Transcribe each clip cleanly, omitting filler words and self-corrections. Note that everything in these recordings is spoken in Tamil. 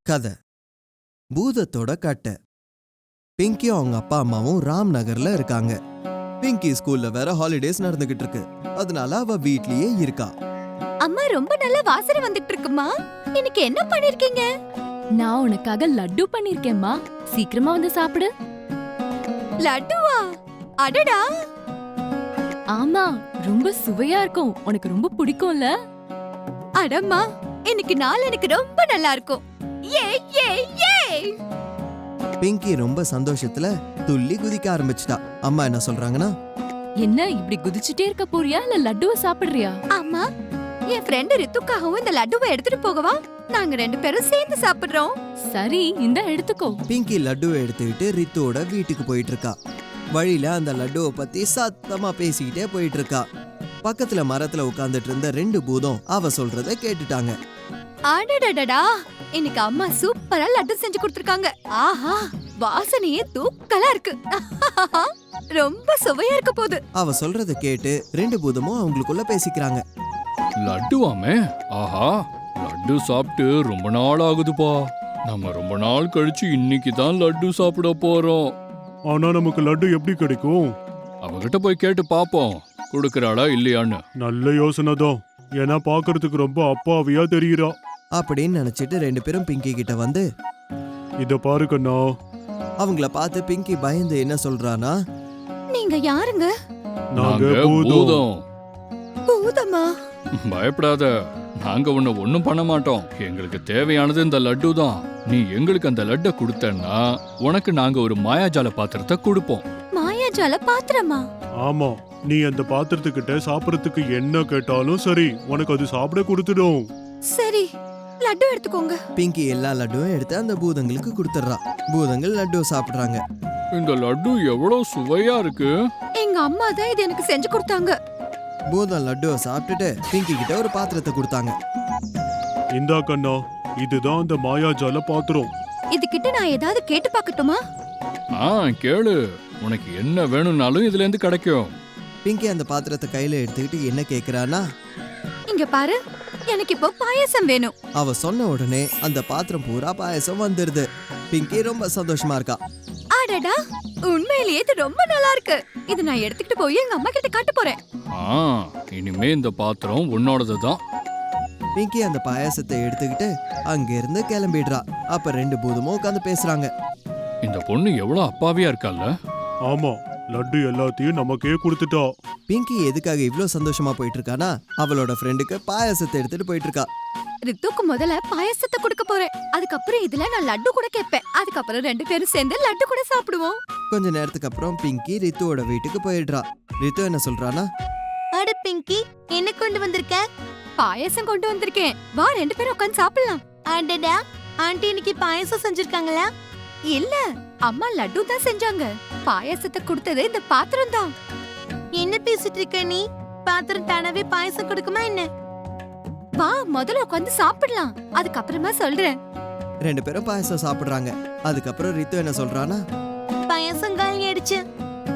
கதை பூதத்தோட கட்டை. பிங்கியும் அவங்க அப்பா அம்மாவும் ராம் நகர்ல இருக்காங்க. பிங்கி ஸ்கூல்ல வேற ஹாலிடேஸ் நடந்துகிட்டு இருக்கு. அதனால அவ வீட்லயே இருக்கா. அம்மா ரொம்ப நல்ல வாசனை வந்துட்டு இருக்குமா. இன்னைக்கு என்ன பண்ணிருக்கீங்க? நான் உனக்காக லட்டு பண்ணிருக்கேம்மா. சீக்கிரமா வந்து சாப்பிடு. லட்டுவா? அடடா! ஆமா, ரொம்ப சுவையா இருக்கும். உனக்கு ரொம்ப பிடிக்கும்ல? அடம்மா, இன்னைக்கு நாள் எனக்கு ரொம்ப நல்லா இருக்கும். ஏ ஏ ஏ! பிங்கி ரொம்ப சந்தோஷத்துல துள்ளி குதிக்க ஆரம்பிச்சிட்டா. அம்மா என்ன சொல்றாங்கன்னா, என்ன இப்படி குதிச்சுட்டே இருக்க போறியா இல்ல லட்டுவை சாப்பிடுறியா? அம்மா, என் ஃப்ரெண்ட் ரித்துக்காகவும் இந்த லட்டுவை எடுத்துட்டு போகவா? நாங்க 2 பேரும் சேர்ந்து சாப்பிடுறோம். சரி, இந்த எடுத்துக்கோ. பிங்கி லட்டுவை எடுத்துக்கிட்டு ரித்துவோட வீட்டுக்கு போயிட்டு இருக்கா. வழியில அந்த லட்டுவை பத்தி சத்தமா பேசிக்கிட்டே போயிட்டு இருக்கா. பக்கத்துல மரத்துல உட்கார்ந்துட்டு இருந்த 2 பூதம் அவ சொல்றத கேட்டுட்டாங்க. அடடடடா! இன்னைக்கு அம்மா சூப்பரா லட்டு செஞ்சு கொடுத்திருக்காங்க. ஆஹா, வாசனையே தூக்கலா இருக்கு. ரொம்ப சுவையா இருக்க போகுது. அவ சொல்றத கேட்டு 2 பூதமும் அவங்களுக்குள்ள பேசிக்கிறாங்க. லட்டுவாமே, ஆஹா, லட்டு சாப்பிட்டு ரொம்ப நாள் ஆகுதுப்பா. நம்ம ரொம்ப நாள் கழிச்சு இன்னைக்கு தான் லட்டு சாப்பிட போறோம். ஆனா நமக்கு லட்டு எப்படி கிடைக்கும்? அவகிட்ட போய் கேட்டு பாப்போம், கொடுக்கறாளா இல்லையான்னு. நல்ல யோசனை தான். ஏன்னா பாக்குறதுக்கு ரொம்ப அப்பாவியா தெரியுறா. அப்படின்னு நினைச்சிட்டு 2 பேரும் பிங்கி கிட்ட வந்து, இத பாரு கண்ணா. அவங்கள பார்த்து பிங்கி பயந்து என்ன சொல்றானா, நீங்க யாருங்க? நாங்க நாங்க பூதம். பூதம். பூதமா? பயப்படாத, நாங்க உன்னை ஒண்ணும் பண்ண மாட்டோம். எங்களுக்கு தேவையானது இந்த லட்டு தான். நீ எங்களுக்கு அந்த லட்டை கொடுத்தன்னா உனக்கு நாங்க ஒரு மாயாஜால பாத்திரத்தை கொடுப்போம். மாயாஜால பாத்திரமா? ஆமா, நீ அந்த பாத்திரத்துக்கிட்ட சாப்பிடறதுக்கு என்ன கேட்டாலும் சரி, உனக்கு அது சாப்பிட கொடுத்துடும். சரி, லட்டு எடுத்துக்கோங்க. பிங்கி எல்லா லட்டுவும் எடுத்து அந்த பூதங்களுக்கு கொடுத்துட்றா. பூதங்கள் லட்டு சாப்பிடுறாங்க. இந்த லட்டு எவ்வளவு சுவையா இருக்கு. எங்க அம்மா தான் இது எனக்கு செஞ்சு கொடுத்தாங்க. பூதம் லட்டுவை சாப்பிட்டுட்டு பிங்கி கிட்ட ஒரு பாத்திரத்தை கொடுத்தாங்க. இந்தா கண்ணா, இதுதான் அந்த மாயாஜால பாத்திரம். இதுகிட்ட நான் ஏதாவது கேட்டு பார்க்கட்டுமா? கேளு, உனக்கு என்ன வேணும்னாலும் இதுல இருந்து கிடைக்கும். பிங்கி அந்த பாத்திரத்தை கையில எடுத்துக்கிட்டு என்ன கேக்குறானா, இங்க பாரு, எனக்கு இப்போ பாயாசம் வேணும். அவ சொன்ன உடனே அந்த பாத்திரம் பூரா பாயசம் வந்துருது. பிங்கி ரொம்ப சந்தோஷமா இருக்கா. அடடா, உண்மையிலேயே இது ரொம்ப நல்லா இருக்கு. இது நான் எடுத்துக்கிட்டு போய் எங்க அம்மா கிட்ட காட்ட போறேன். இனிமே இந்த பாத்திரம் உன்னோடது தான். பிங்கி அந்த பாயாசத்தை எடுத்துக்கிட்டு அங்க இருந்து கிளம்பிடுறா. அப்ப 2 பூதமும் உட்காந்து பேசுறாங்க. இந்த பொண்ணு எவ்வளவு அப்பாவியா இருக்கால்ல. ஆமா, லட்டு எல்லாத்தையும் நமக்கே கொடுத்துட்டா. பிங்கி எதுக்காக இவ்ளோ சந்தோஷமா போயிட்டு இருக்கானா, அவளோட ஃப்ரெண்டுக்கு பாயாசத்தை எடுத்துட்டு போயிட்டு இருக்கா. ரித்துக்கு முதல்ல பாயாசத்தை கொடுக்க போறேன். அதுக்கப்புறம் இதுல நான் லட்டு கூட கேட்பேன். அதுக்கப்புறம் 2 பேரும் சேர்ந்து லட்டு கூட சாப்பிடுவோம். கொஞ்ச நேரத்துக்கு அப்புறம் பிங்கி ரித்துவோட வீட்டுக்கு போயிடுறா. ரித்து என்ன சொல்றானா, அட பிங்கி, என்ன கொண்டு வந்திருக்க? பாயாசம் கொண்டு வந்திருக்கேன். வா, 2 பேரும் உட்கார்ந்து சாப்பிடலாம். அடடா, ஆண்டி இன்னைக்கு பாயாசம் செஞ்சிருக்காங்களா? இல்ல, அம்மா லட்டு தான் செஞ்சாங்க. பாயாசத்தை கொடுத்தது இந்த பாத்திரம் தான். என்ன பேசிட்டு இருக்க நீ? பாத்திரம் தானவே பாயாசம் கொடுக்குமா என்ன? வா, முதல்ல உட்கார்ந்து சாப்பிடலாம். அதுக்கப்புறமா சொல்றேன். 2 பேரும் பாயாசம் சாப்பிடுறாங்க. அதுக்கப்புறம் ரித்து என்ன சொல்றானா, பாயாசம் காலி ஆயிடுச்சு.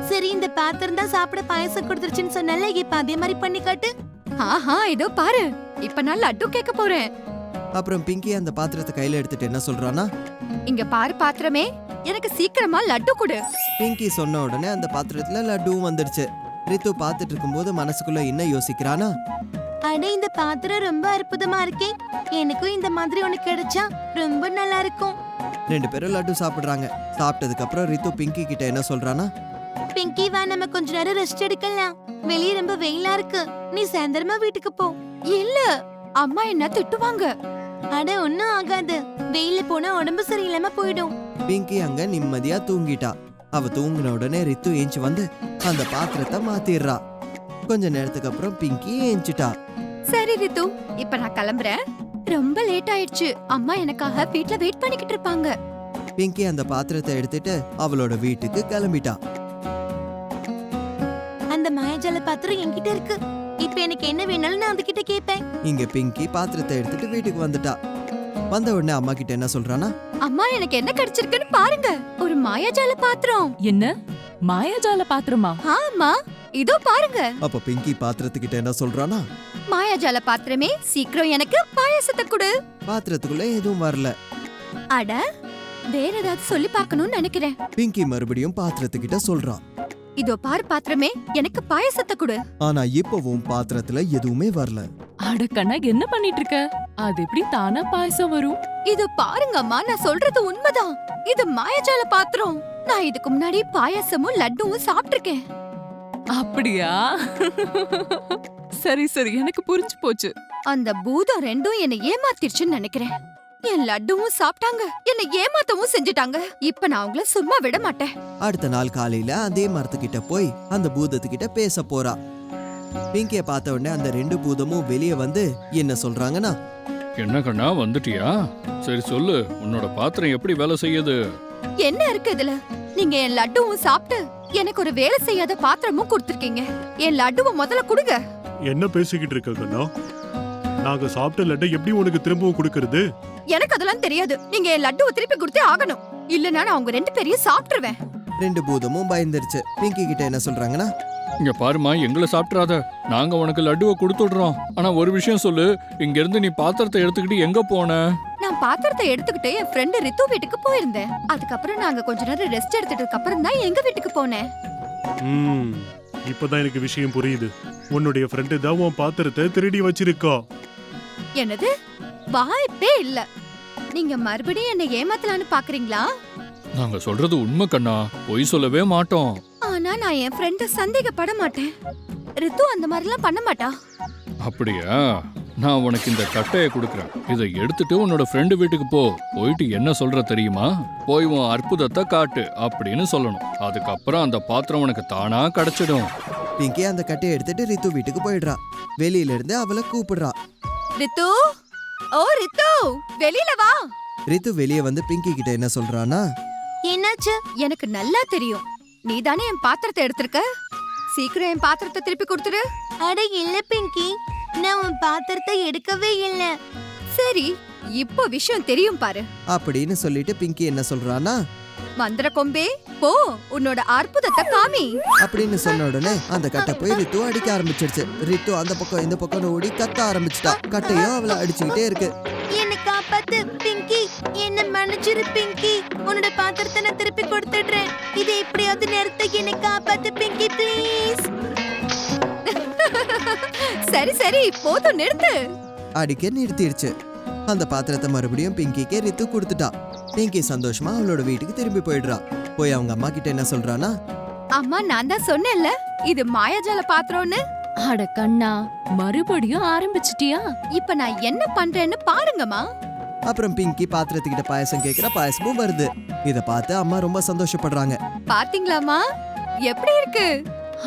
சரி, இந்த பாத்திரம் தான் சாப்பிட பாயாசம் கொடுத்துருச்சுன்னு சொன்னல, இப்ப அதே மாதிரி பண்ணி காட்டு. ஆஹா, இதோ பாரு, இப்ப நான் லட்டு கேட்க போறேன். அப்புறம் பிங்கி அந்த பாத்திரத்தை கையில எடுத்துட்டு என்ன சொல்றானா, இங்க பாரு பாத்திரமே, எனக்கு சீக்கிரமா லட்டு கொடு. பிங்கி சொன்ன உடனே அந்த பாத்திரத்துல லட்டுவும் வந்துடுச்சு. ரித்து பாத்துட்டு இருக்கும்போது மனசுக்குள்ள என்ன யோசிக்கிறானா, அட, இந்த பாத்திரம் ரொம்ப அற்புதமா இருக்கே. எனக்கும் இந்த மாதிரி ஒண்ணு கிடைச்சா ரொம்ப நல்லா இருக்கும். 2 பேரும் லட்டு சாப்பிடுறாங்க. சாப்பிட்டதுக்கு அப்புறம் ரித்து பிங்கி கிட்ட என்ன சொல்றானா, பிங்கி, வா, நம்ம கொஞ்ச நேரம் ரெஸ்ட் எடுக்கலாம். வெளிய ரொம்ப வெயிலா இருக்கு. நீ சாயந்தரமா வீட்டுக்கு போ. இல்ல, அம்மா என்ன திட்டுவாங்க. அட, ஒண்ணும் ஆகாது. வெயில போனா உடம்பு சரியில்லாம போயிடும். பிங்கி அங்க நிம்மதியா தூங்கிட்டா. அவ தூங்கின உடனே ரித்து ஏஞ்சி வந்து அந்த பாத்திரத்தை மாத்திடுறா. கொஞ்ச நேரத்துக்கு அப்புறம் பிங்கி ஏஞ்சிட்டா. சரி ரித்து, இப்ப நான் கிளம்புறேன். ரொம்ப லேட் ஆயிடுச்சு. அம்மா எனக்காக வீட்ல வெயிட் பண்ணிக்கிட்டு இருப்பாங்க. பிங்கி அந்த பாத்திரத்தை எடுத்துட்டு அவளோட வீட்டுக்கு கிளம்பிட்டா. அந்த மாயாஜால பாத்திரம் என்கிட்ட இருக்கு. இப்ப எனக்கு என்ன வேணாலும் நான் அதுகிட்ட கேட்பேன். இங்க பிங்கி பாத்திரத்தை எடுத்துட்டு வீட்டுக்கு வந்துட்டா. வந்த உடனே அம்மா கிட்ட என்ன சொல்றானா, அம்மா, எனக்கு என்ன கிடைச்சிருக்குன்னு பாருங்க. ஒரு மாயாஜால பாத்திரம். என்ன மாயாஜால பாத்திரமா? ஆமா, இதோ பாருங்க. அப்ப பிங்கி பாத்திரத்துக்கிட்ட என்ன சொல்றானா, மாயாஜால பாத்திரமே, சீக்கிரம் எனக்கு பாயாசத்தை கொடு. பாத்திரத்துக்குள்ள எதுவும் வரல. அட வேற ஏதாவது சொல்லி பார்க்கணும்னு நினைக்கிறேன். பிங்கி மறுபடியும் பாத்திரத்துக்கிட்ட சொல்றா. இதோ பாரு பாத்திரமே, எனக்கு பாயசத்தை கொடு. ஆனா இப்பவும் பாத்திரத்துல எதுவுமே வரல. அட கண்ணா என்ன பண்ணிட்டு இருக்க? அது எப்படி தானா பாயசம் வரும்? இது பாருங்கம்மா, நான் சொல்றது உண்மைதான். இது மாயாஜால பாத்திரம். நான் இதுக்கு முன்னாடி பாயசமும் லட்டுவும் சாப்பிட்டிருக்கேன். அப்படியா? சரி சரி, எனக்கு புரிஞ்சு போச்சு. அந்த பூதம் ரெண்டும் என்னை ஏமாத்திருச்சுன்னு நினைக்கிறேன். என் லட்டுவும் சாப்பிட்டாங்க, என்னை ஏமாத்தவும் செஞ்சுட்டாங்க. இப்ப நான் அவங்கள சும்மா விட மாட்டேன். அடுத்த நாள் காலையில அதே மரத்துக்கிட்ட போய் அந்த பூதத்துக்கிட்ட பேச போறா. பிங்கிய பார்த்த உடனே அந்த 2 பூதமும் வெளியே வந்து என்ன சொல்றாங்கன்னா, என்ன கண்ணா வந்துட்டியா? சரி சொல்லு, உன்னோட பாத்திரம் எப்படி வேலை செய்யுது? என்ன இருக்கு இதுல? நீங்க என் லட்டுவும் சாப்பிட்டு எனக்கு ஒரு வேலை செய்யாத பாத்திரமும் கொடுத்திருக்கீங்க. என் லட்டுவை முதல்ல கொடுங்க. என்ன பேசிக்கிட்டு இருக்க கண்ணா? நாங்க சாப்பிட்ட லட்டை எப்படி உனக்கு திரும்பவும் கொடுக்கறது? எனக்கு அதெல்லாம் தெரியாது. நீங்க என் லட்டுவை திருப்பி கொடுத்தே ஆகணும். இல்லன்னா நான் அவங்க 2 பேரையும் சாப்பிட்டுருவேன். 2 பூதமும் பயந்துருச்சு. பிங்கி கிட்ட என்ன சொல்றாங்கன்னா, இங்க பாருமா, எங்களை சாப்பிட்றாத. நாங்க உனக்கு லட்டுவை கொடுத்துடுறோம். ஆனா ஒரு விஷயம் சொல்லு, இங்க இருந்து நீ பாத்திரத்தை எடுத்துக்கிட்டு எங்க போன? நான் பாத்திரத்தை எடுத்துக்கிட்டு என் ஃப்ரெண்ட் ரித்து வீட்டுக்கு போயிருந்தேன். அதுக்கப்புறம் நாங்க கொஞ்ச நேரம் ரெஸ்ட் எடுத்துட்டதுக்கு அப்புறம் தான் எங்க வீட்டுக்கு போனேன். இப்பதான் எனக்கு விஷயம் புரியுது. உன்னுடைய ஃப்ரெண்டு தான் உன் பாத்திரத்தை திருடி வச்சிருக்கா. என்னது? வாய்ப்பே இல்ல. நீங்க மறுபடியும் என்ன ஏமாத்தலான்னு பாக்குறீங்களா? நாங்க சொல்றது உண்மை கண்ணா, பொய் சொல்லவே மாட்டோம். ஆனா நான் என் ஃப்ரெண்ட சந்தேகப்பட மாட்டேன். ரித்து அந்த மாதிரிலாம் பண்ண மாட்டா. அப்படியா? நான் உனக்கு இந்த கட்டையை கொடுக்குறேன். இதை எடுத்துட்டு உன்னோட ஃப்ரெண்டு வீட்டுக்கு போ. போயிட்டு என்ன சொல்ற தெரியுமா? போய் உன் அற்புதத்தை காட்டு அப்படின்னு சொல்லணும். அதுக்கப்புறம் அந்த பாத்திரம் உனக்கு தானா கிடைச்சிடும். பிங்கி அந்த கட்டையை எடுத்துட்டு ரித்து வீட்டுக்கு போயிடுறா. வெளியில இருந்து அவளை கூப்பிடுறா. ரித்து, ஓ ரித்து, வெளியில வா. ரித்து வெளியே வந்து பிங்கி கிட்ட என்ன சொல்றானா, என்னாச்சு? எனக்கு நல்லா தெரியும். நீ தானே என் பாத்திரத்தை எடுத்திருக்க. சீக்கிரம் என் பாத்திரத்தை திருப்பி கொடுத்துரு. அட இல்ல பிங்கி, நான் உன் பாத்திரத்தை எடுக்கவே இல்ல. சரி, இப்போ விஷயம் தெரியும் பாரு அப்படின்னு சொல்லிட்டு பிங்கி என்ன சொல்றானா, மந்திர கொம்பே, போ உன்னோட அற்புதத்தை காமி. அப்படின்னு சொன்ன உடனே அந்த கட்டை போய் ரித்து அடிக்க ஆரம்பிச்சிடுச்சு. ரித்து அந்த பக்கம் இந்த பக்கம் ஓடி கத்த ஆரம்பிச்சிட்டா. கட்டையும் அவளை அடிச்சுக்கிட்டே இருக்கு. என்ன காப்பாத்து பிங்கி, என்ன மன்னிச்சிரு பிங்கி. உன்னோட பாத்திரத்தை நான் திருப்பி கொடுத்துடுறேன். இது எப்படியாவது நேரத்தை என்ன காப்பாத்து பிங்கி ப்ளீஸ். சரி சரி, போதும் நிறுத்து. அடிக்க நிறுத்திடுச்சு. அந்த பாத்திரத்தை மறுபடியும் பிங்கிக்கே ரித்து கொடுத்துட்டா. பிங்கி சந்தோஷமா அவளோட வீட்டுக்கு திரும்பி போயிடுறா. போய் அவங்க அம்மா கிட்ட என்ன சொல்றானா, அம்மா நான் தான் சொன்னேன்ல இது மாயாஜால பாத்திரம்னு. அட கண்ணா, மறுபடியும் ஆரம்பிச்சிட்டியா? இப்ப நான் என்ன பண்றேன்னு பாருங்கம்மா. அப்புறம் பிங்கி பாத்திரத்துக்கிட்ட பாயசம் கேக்குற, பாயசமும் வருது. இத பார்த்து அம்மா ரொம்ப சந்தோஷப்படுறாங்க. பாத்தீங்களாமா எப்படி இருக்கு?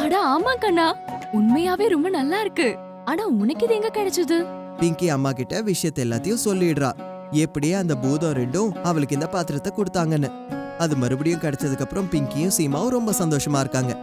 அட ஆமா கண்ணா, உண்மையாவே ரொம்ப நல்லா இருக்கு. ஆனா உனக்கு இது எங்க கிடைச்சது? பிங்கி அம்மா கிட்ட விஷயத்தை எல்லாத்தையும் சொல்லிடுறா. எப்படியே அந்த பூதம் ரெண்டும் அவளுக்கு இந்த பாத்திரத்தை கொடுத்தாங்கன்னு. அது மறுபடியும் கிடைச்சதுக்கு அப்புறம் பிங்கியும் சீமாவும் ரொம்ப சந்தோஷமா இருக்காங்க.